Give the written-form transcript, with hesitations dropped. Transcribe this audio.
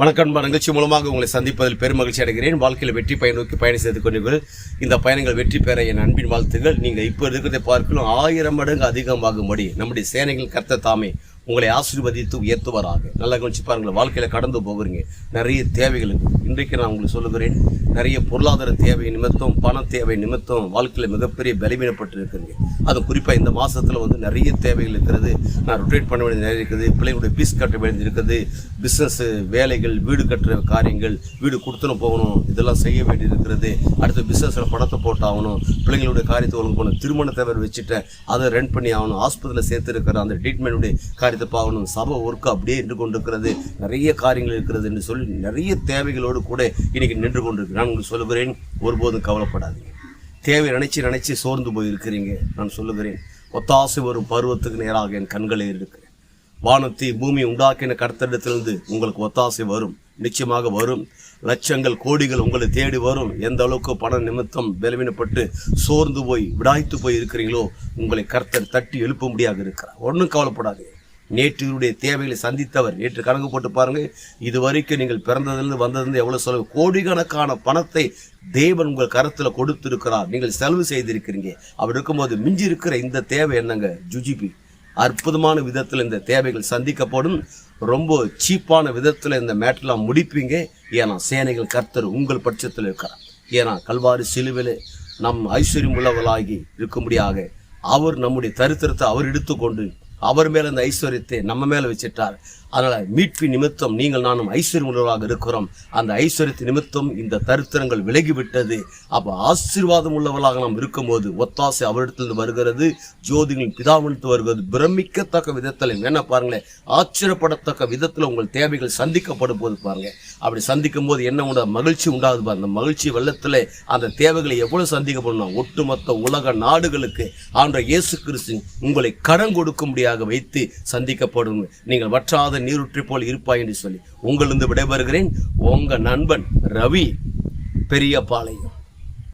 வணக்கம். நிகழ்ச்சி மூலமாக உங்களை சந்திப்பதில் பெருமகிழ்ச்சி அடைகிறேன். வாழ்க்கையில் வெற்றி பயன் நோக்கி பயணம் செய்து கொண்டீர்கள். இந்த பயணங்கள் வெற்றி பெற என் அன்பின் வாழ்த்துகள். நீங்கள் இப்போ இருக்கிறதை பார்க்கலாம் 1000 மடங்கு அதிகமாகும்படி நம்முடைய சேனைகள் கர்த்தர் தாமே உங்களை ஆசீர்வதித்து உயர்த்துவாராக. நல்லா கவனிச்சு பாருங்கள். வாழ்க்கையில் கடந்து போகிறீங்க, நிறைய தேவைகள் இன்றைக்கு நான் உங்களுக்கு சொல்லுகிறேன். நிறைய பொருளாதார தேவை நிமித்தம், பண தேவை நிமித்தம் வாழ்க்கையில் மிகப்பெரிய பலவீனப்பட்டு இருக்கிறீங்க. அது குறிப்பாக இந்த மாதத்தில் நிறைய தேவைகள் இருக்கிறது. நான் ரொட்டேட் பண்ண வேண்டியது நிறைய இருக்குது. பிள்ளைங்களுடைய ஃபீஸ் கட்ட வேண்டியது இருக்குது. பிஸ்னஸ் வேலைகள், வீடு கட்டுற காரியங்கள், வீடு கொடுத்துன்னு போகணும், இதெல்லாம் செய்ய வேண்டியது இருக்கிறது. அடுத்து பிஸ்னஸில் பணத்தை போட்டாகணும், பிள்ளைங்களுடைய காரியத்தை ஒழுங்கு போகணும், திருமண தேவை வச்சுட்டேன், அதை ரெண்ட் பண்ணி ஆகணும், ஹாஸ்பிட்டலில் சேர்த்து இருக்கிற அந்த ட்ரீட்மெண்ட்டுடைய காரியத்தை பார்க்கணும், சபை ஒர்க்கு அப்படியே நின்று கொண்டிருக்கிறது, நிறைய காரியங்கள் இருக்கிறது என்று சொல்லி நிறைய தேவைகளோடு கூட இன்னைக்கு நின்று கொண்டிருக்கு. நான் உங்களுக்கு சொல்லுகிறேன், ஒருபோதும் கவலைப்படாதீங்க. தேவை நினைச்சு சோர்ந்து போய் இருக்கிறீங்க. நான் சொல்லுகிறேன், ஒத்தாசை வரும் பருவத்துக்கு நேராக என் கண்களே இருக்கிறேன். வானத்தை பூமி உண்டாக்கின கர்த்தரிடத்திலிருந்து உங்களுக்கு ஒத்தாசை வரும், நிச்சயமாக வரும். லட்சங்கள் கோடிகள் உங்களை தேடி வரும். எந்த அளவுக்கு பண நிமித்தம் பலவீனப்பட்டு சோர்ந்து போய் விடாய்த்து போய் இருக்கிறீங்களோ உங்களை கர்த்தர் தட்டி எழுப்ப முடியாது இருக்கிறார். ஒன்றும் கவலைப்படாதீங்க. நேற்றுடைய தேவைகளை சந்தித்தவர். நேற்று கணக்கு போட்டு பாருங்க, இது வரைக்கும் நீங்கள் பிறந்ததிலிருந்து வந்ததிலிருந்து எவ்வளவு செலவு, கோடிக்கணக்கான பணத்தை தேவன் உங்கள் கரத்தில் கொடுத்திருக்கிறார். நீங்கள் செலவு செய்திருக்கிறீங்க. அப்படி இருக்கும்போது மிஞ்சி இருக்கிற இந்த தேவை என்னங்க, ஜுஜிபி. அற்புதமான விதத்தில் இந்த தேவைகள் சந்திக்கப்படும். ரொம்ப சீப்பான விதத்தில் இந்த மேட்டெல்லாம் முடிப்பீங்க. ஏன்னா சேனைகள் கர்த்தர் உங்கள் பட்சத்தில் இருக்கிறார். ஏன்னா கல்வாரி சிலுவிலே நம் ஐஸ்வர்யம் உள்ளவர்களாகி இருக்கும்படியாக அவர் நம்முடைய தரித்திரத்தை அவர் எடுத்துக்கொண்டு அவர் மேல இந்த ஐஸ்வர்யத்தை நம்ம மேல வச்சிட்டார். அதனால மீட்பு நிமித்தம் நீங்கள் நானும் ஐஸ்வர்யம் உள்ளவர்களாக இருக்கிறோம். அந்த ஐஸ்வர்யத்தின் நிமித்தம் இந்த தரித்திரங்கள் விலகிவிட்டது. அப்ப ஆசீர்வாதம் உள்ளவர்களாக நாம் இருக்கும்போது ஒத்தாசை அவரிடத்திலிருந்து வருகிறது, ஜோதிகளின் பிதாவினிடத்து வருகிறது. பிரமிக்கத்தக்க விதத்தில் என்ன பாருங்களேன், ஆச்சரியப்படத்தக்க விதத்தில் உங்கள் தேவைகள் சந்திக்கப்படும் போது பாருங்க. அப்படி சந்திக்கும் போது என்ன உண்ட மகிழ்ச்சி உண்டாது பாருங்க. அந்த மகிழ்ச்சி வெள்ளத்தில் அந்த தேவைகளை எவ்வளவு சந்திக்கப்படணும், ஒட்டுமொத்த உலக நாடுகளுக்கு ஆண்டவர் இயேசு கிறிஸ்து உங்களை கடன் கொடுக்கும்படியாக வைத்து சந்திக்கப்படும். நீங்கள் வற்றாத நீரூற்றை போல் இருப்பாய் என்று சொல்லி உங்களிருந்து விடைபெறுகிறேன். உங்க நண்பன் ரவி, பெரியபாளையம்.